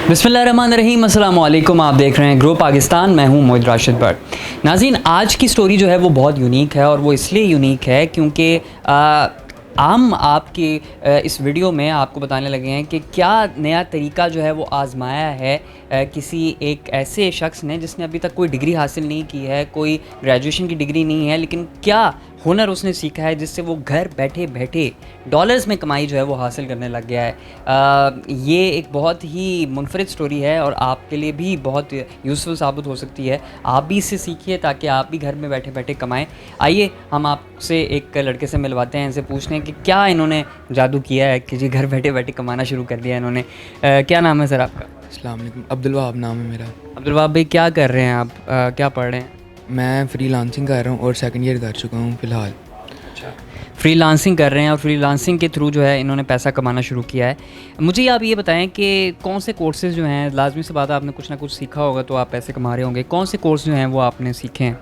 बिस्मिल्लाहिर्रहमानिर्रहीम, अस्सलाम वालेकुम। आप देख रहे हैं ग्रो पाकिस्तान। मैं हूं मोहित राशिद भट्ट। नाज़रीन, आज की स्टोरी जो है वो बहुत यूनिक है और वो इसलिए यूनिक है क्योंकि हम आपके इस वीडियो में आपको बताने लगे हैं कि क्या नया तरीका जो है वो आज़माया है किसी एक ऐसे शख्स ने जिसने अभी तक कोई डिग्री हासिल नहीं की है, कोई ग्रेजुएशन की डिग्री नहीं है, लेकिन क्या हुनर उसने सीखा है जिससे वो घर बैठे बैठे डॉलर्स में कमाई जो है वो हासिल करने लग गया है। ये एक बहुत ही मुनफरिद स्टोरी है और आपके लिए भी बहुत यूज़फुल साबित हो सकती है। आप भी इससे सीखिए ताकि आप भी घर में बैठे बैठे कमाएं। आइए हम आपसे एक लड़के से मिलवाते हैं, इनसे पूछते हैं कि क्या इन्होंने जादू किया है कि जी घर बैठे बैठे कमाना शुरू कर दिया इन्होंने। क्या नाम है सर आपका? अस्सलाम वालेकुम। अब्दुल वहाब नाम है मेरा। अब्दुल वहाब भाई, क्या कर रहे हैं आप? क्या पढ़ रहे हैं? मैं फ्रीलांसिंग कर रहा हूँ और सेकंड ईयर कर चुका हूँ फ़िलहाल। फ्रीलांसिंग कर रहे हैं और फ्रीलांसिंग के थ्रू जो है इन्होंने पैसा कमाना शुरू किया है। मुझे आप ये बताएं कि कौन से कोर्सेज़ जो हैं, लाजमी सी बात है आपने कुछ ना कुछ सीखा होगा तो आप पैसे कमा रहे होंगे। कौन से कोर्स जो हैं वो आपने सीखे हैं?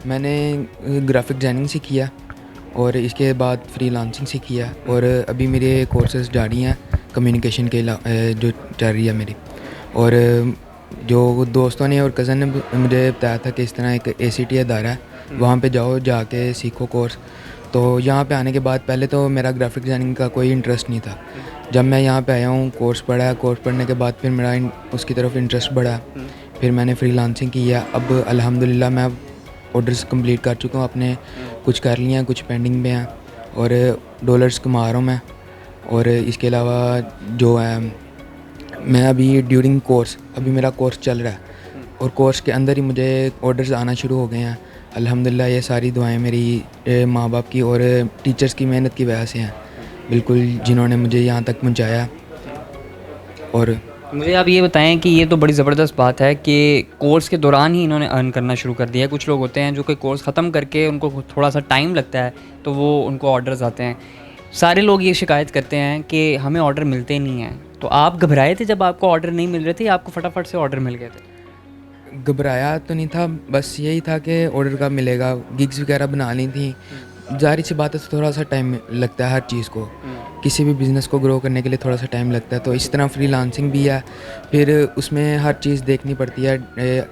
मैंने ग्राफिक डिज़ाइनिंग सीखी है और इसके बाद फ्रीलांसिंग सीखी है और अभी मेरे कोर्सेज़ जारी हैं कम्युनिकेशन के जो चल रही है मेरी। और जो दोस्तों ने और कज़न ने मुझे बताया था कि इस तरह एक ACT अदारा है, वहाँ पे जाओ, जाके सीखो कोर्स। तो यहाँ पे आने के बाद पहले तो मेरा ग्राफिक डिज़ाइनिंग का कोई इंटरेस्ट नहीं था। जब मैं यहाँ पे आया हूँ, कोर्स पढ़ा, कोर्स पढ़ने के बाद फिर मेरा उसकी तरफ इंटरेस्ट बढ़ा। फिर मैंने फ्रीलांसिंग की है। अब अल्हम्दुलिल्लाह मैं ऑर्डर्स कंप्लीट कर चुका हूँ अपने, कुछ कर लिए हैं, कुछ पेंडिंग में हैं और डॉलर्स कमा रहा हूँ मैं। और इसके अलावा जो है, मैं अभी ड्यूरिंग कोर्स, अभी मेरा कोर्स चल रहा है और कोर्स के अंदर ही मुझे ऑर्डर्स आना शुरू हो गए हैं। अल्हम्दुलिल्लाह ये सारी दुआएं मेरी माँ बाप की और टीचर्स की मेहनत की वजह से हैं, बिल्कुल, जिन्होंने मुझे यहाँ तक पहुँचाया। और मुझे आप ये बताएं कि ये तो बड़ी ज़बरदस्त बात है कि कोर्स के दौरान ही इन्होंने अर्न करना शुरू कर दिया है। कुछ लोग होते हैं जो कि कोर्स ख़त्म करके उनको थोड़ा सा टाइम लगता है तो वो उनको ऑर्डर्स आते हैं। सारे लोग ये शिकायत करते हैं कि हमें ऑर्डर मिलते नहीं हैं। तो आप घबराए थे जब आपको ऑर्डर नहीं मिल रहे थे या आपको फटाफट से ऑर्डर मिल गए थे? घबराया तो नहीं था, बस यही था कि ऑर्डर कब मिलेगा। गिग्स वगैरह बना ली थी, ज़ाहिर सी बात है, तो थोड़ा सा टाइम लगता है हर चीज़ को, किसी भी बिज़नेस को ग्रो करने के लिए थोड़ा सा टाइम लगता है। तो इस तरह फ्रीलांसिंग भी है, फिर उसमें हर चीज़ देखनी पड़ती है,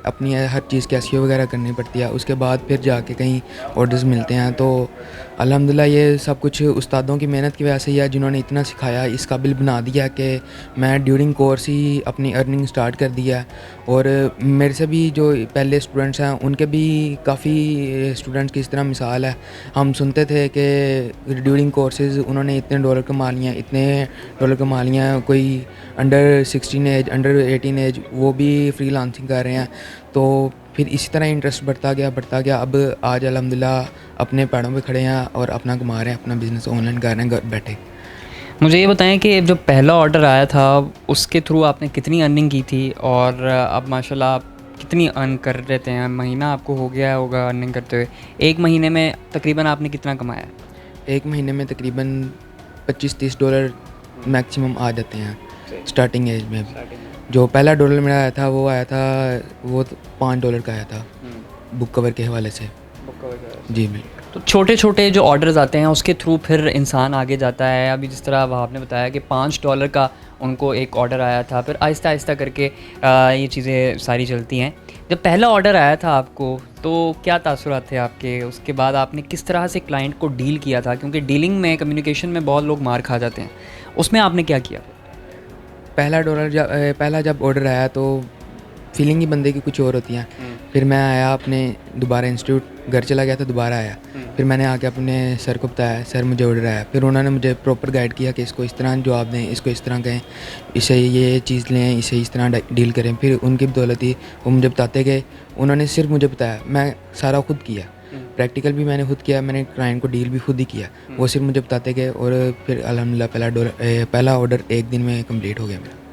अपनी हर चीज़ की एसईओ वगैरह करनी पड़ती है, उसके बाद फिर जाके कहीं ऑर्डर्स मिलते हैं। तो अल्हम्दुलिल्लाह ये सब कुछ उस्तादों की मेहनत की वजह से ही है, जिन्होंने इतना सिखाया, इस काबिल बना दिया कि मैं ड्यूरिंग कोर्स ही अपनी अर्निंग स्टार्ट कर दिया। और मेरे से भी जो पहले स्टूडेंट्स हैं उनके भी काफ़ी स्टूडेंट्स की इस तरह मिसाल है। हम सुनते थे कि ड्यूरिंग कोर्सेज़ उन्होंने इतने डॉलर कमा लिए हैं, इतने डॉलर कमा लिए हैं, कोई अंडर 16 एज, अंडर 18 एज, वो भी फ्रीलांसिंग कर रहे हैं। तो फिर इसी तरह इंटरेस्ट बढ़ता गया। अब आज अल्हम्दुलिल्लाह अपने पैरों पे खड़े हैं और अपना कमा रहे हैं, अपना बिज़नेस ऑनलाइन कर रहे हैं घर बैठे। मुझे ये बताएं कि जो पहला ऑर्डर आया था उसके थ्रू आपने कितनी अर्निंग की थी और अब माशाल्लाह आप कितनी अर्न कर लेते हैं? महीना आपको हो गया होगा अर्निंग करते हुए। एक महीने में तकरीबन आपने कितना कमाया? एक महीने में तकरीबन 25-30 डॉलर मैक्सिमम आ जाते हैं स्टार्टिंग एज में। जो पहला डॉलर मेरा आया था वो $5 का आया था बुक कवर के हवाले से। जी बिल्कुल। तो छोटे छोटे जो ऑर्डर्स आते हैं उसके थ्रू फिर इंसान आगे जाता है। अभी जिस तरह आपने बताया कि $5 का उनको एक ऑर्डर आया था, फिर आहिस्ता आहिस्ता करके ये चीज़ें सारी चलती हैं। जब पहला ऑर्डर आया था आपको तो क्या तासुरात थे आपके? उसके बाद आपने किस तरह से क्लाइंट को डील किया था? क्योंकि डीलिंग में, कम्युनिकेशन में बहुत लोग मार खा जाते हैं, उसमें आपने क्या किया? पहला जब ऑर्डर आया तो फीलिंग ही बंदे की कुछ और होती हैं। फिर मैं आया अपने दोबारा इंस्टीट्यूट, घर चला गया था, दोबारा आया। फिर मैंने आके अपने सर को बताया, सर मुझे ऑर्डर आया। फिर उन्होंने मुझे प्रॉपर गाइड किया कि इसको इस तरह जवाब दें, इसको इस तरह कहें, इसे ये चीज़ लें, इसे इस तरह डील करें। फिर उनकी बदौलत ही वो मुझे बताते गए। उन्होंने सिर्फ मुझे बताया, मैं सारा खुद किया, प्रैक्टिकल भी मैंने खुद किया, मैंने क्लाइंट को डील भी खुद ही किया। वो सिर्फ मुझे बताते गए और फिर अल्हम्दुलिल्लाह पहला ऑर्डर एक दिन में कम्प्लीट हो गया मेरा।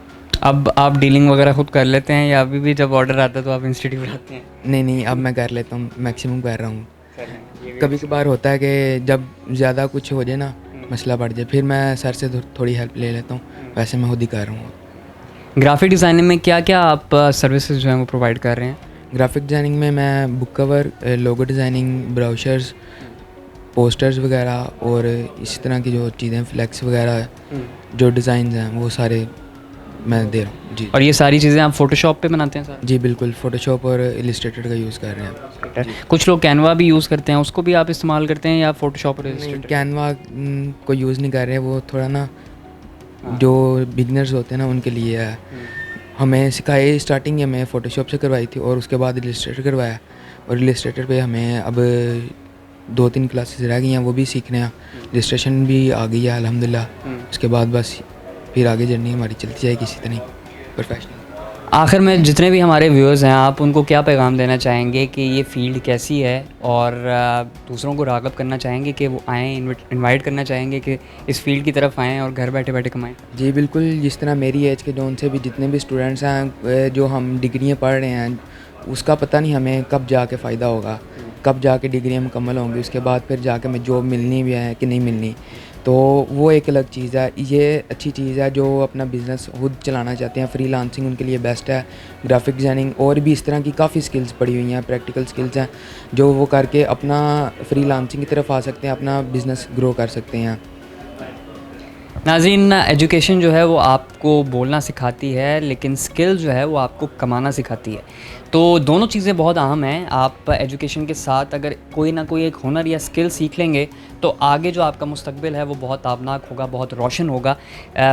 अब आप डीलिंग वगैरह खुद कर लेते हैं या अभी भी जब ऑर्डर आता है तो आप इंस्टीट्यूट आते हैं? नहीं, अब मैं कर लेता हूँ, मैक्सिमम कर रहा हूँ। कभी कभार होता है कि जब ज़्यादा कुछ हो जाए ना, मसला बढ़ जाए, फिर मैं सर से थोड़ी हेल्प ले लेता हूँ। वैसे मैं खुद ही कर रहा हूँ। ग्राफिक डिज़ाइनिंग में क्या क्या आप सर्विसेज जो हैं वो प्रोवाइड कर रहे हैं? ग्राफिक डिज़ाइनिंग में मैं book cover, logo designing, brochures, posters वगैरह और इसी तरह की जो चीज़ें, फ्लैक्स वगैरह, जो डिज़ाइन हैं वो सारे मैं दे रहा हूँ जी। और ये सारी चीज़ें आप फ़ोटोशॉप पे बनाते हैं सर? जी बिल्कुल, फ़ोटोशॉप और इलस्ट्रेटर का यूज़ कर रहे हैं। कुछ लोग कैनवा भी यूज़ करते हैं, उसको भी आप इस्तेमाल करते हैं या फ़ोटोशॉप और नहीं, इलस्ट्रेटर? कैनवा को यूज़ नहीं कर रहे, वो थोड़ा ना हाँ। जो बिगिनर्स होते हैं ना उनके लिए है। हमें सिखाई स्टार्टिंग हमें फ़ोटोशॉप से करवाई थी और उसके बाद इलस्ट्रेटर करवाया, और इलस्ट्रेटर पे हमें अब 2-3 क्लासेस रह गई हैं, वो भी सीखने हैं। रजिस्ट्रेशन भी आ गई है अल्हम्दुलिल्लाह। उसके बाद बस फिर आगे जर्नी हमारी चलती जाएगी इसी तरह प्रोफेशनल। आखिर में जितने भी हमारे व्यूअर्स हैं, आप उनको क्या पैगाम देना चाहेंगे कि ये फ़ील्ड कैसी है, और दूसरों को राग़िब करना चाहेंगे कि वो आएँ, इनवाइट करना चाहेंगे कि इस फ़ील्ड की तरफ आएँ और घर बैठे बैठे कमाएँ? जी बिल्कुल, जिस तरह मेरी एज के जो उनसे भी जितने भी स्टूडेंट्स हैं जो हम डिग्रियाँ पढ़ रहे हैं, उसका पता नहीं हमें कब जाके फ़ायदा होगा, कब जाके डिग्रियाँ मुकम्मल होंगी, उसके बाद फिर जाके हमें जॉब मिलनी भी है कि नहीं मिलनी। तो वो एक अलग चीज़ है। ये अच्छी चीज़ है जो अपना बिज़नेस खुद चलाना चाहते हैं, फ्रीलांसिंग उनके लिए बेस्ट है। ग्राफिक डिज़ाइनिंग और भी इस तरह की काफ़ी स्किल्स पड़ी हुई हैं, प्रैक्टिकल स्किल्स हैं जो वो करके अपना फ्रीलांसिंग की तरफ आ सकते हैं, अपना बिज़नेस ग्रो कर सकते हैं। नाज़रीन, एजुकेशन जो है वो आपको बोलना सिखाती है, लेकिन स्किल जो है वो आपको कमाना सिखाती है। तो दोनों चीज़ें बहुत अहम हैं। आप एजुकेशन के साथ अगर कोई ना कोई एक हुनर या स्किल सीख लेंगे तो आगे जो आपका मुस्तकबिल है वो बहुत ताबनाक होगा, बहुत रोशन होगा।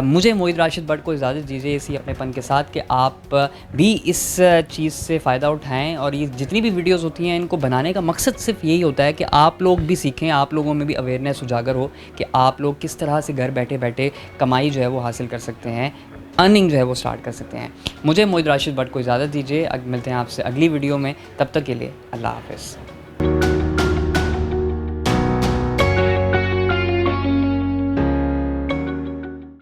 मुझे मोहित राशिद भट्ट को इजाज़त दीजिए इसी अपनेपन के साथ कि आप भी इस चीज़ से फ़ायदा उठाएँ, और ये जितनी भी वीडियोज़ होती हैं इनको बनाने का मकसद सिर्फ यही होता है कि आप लोग भी सीखें, आप लोगों में भी अवेयरनेस उजागर हो कि आप लोग किस तरह से घर बैठे बैठे कमाई जो है वो हासिल कर सकते हैं, अर्निंग जो है वो स्टार्ट कर सकते हैं। मुझे मोहित राशिद भट्ट को इजाज़त दीजिए, मिलते हैं आपसे अगली वीडियो में। तब तक के लिए अल्लाह हाफ़िज़।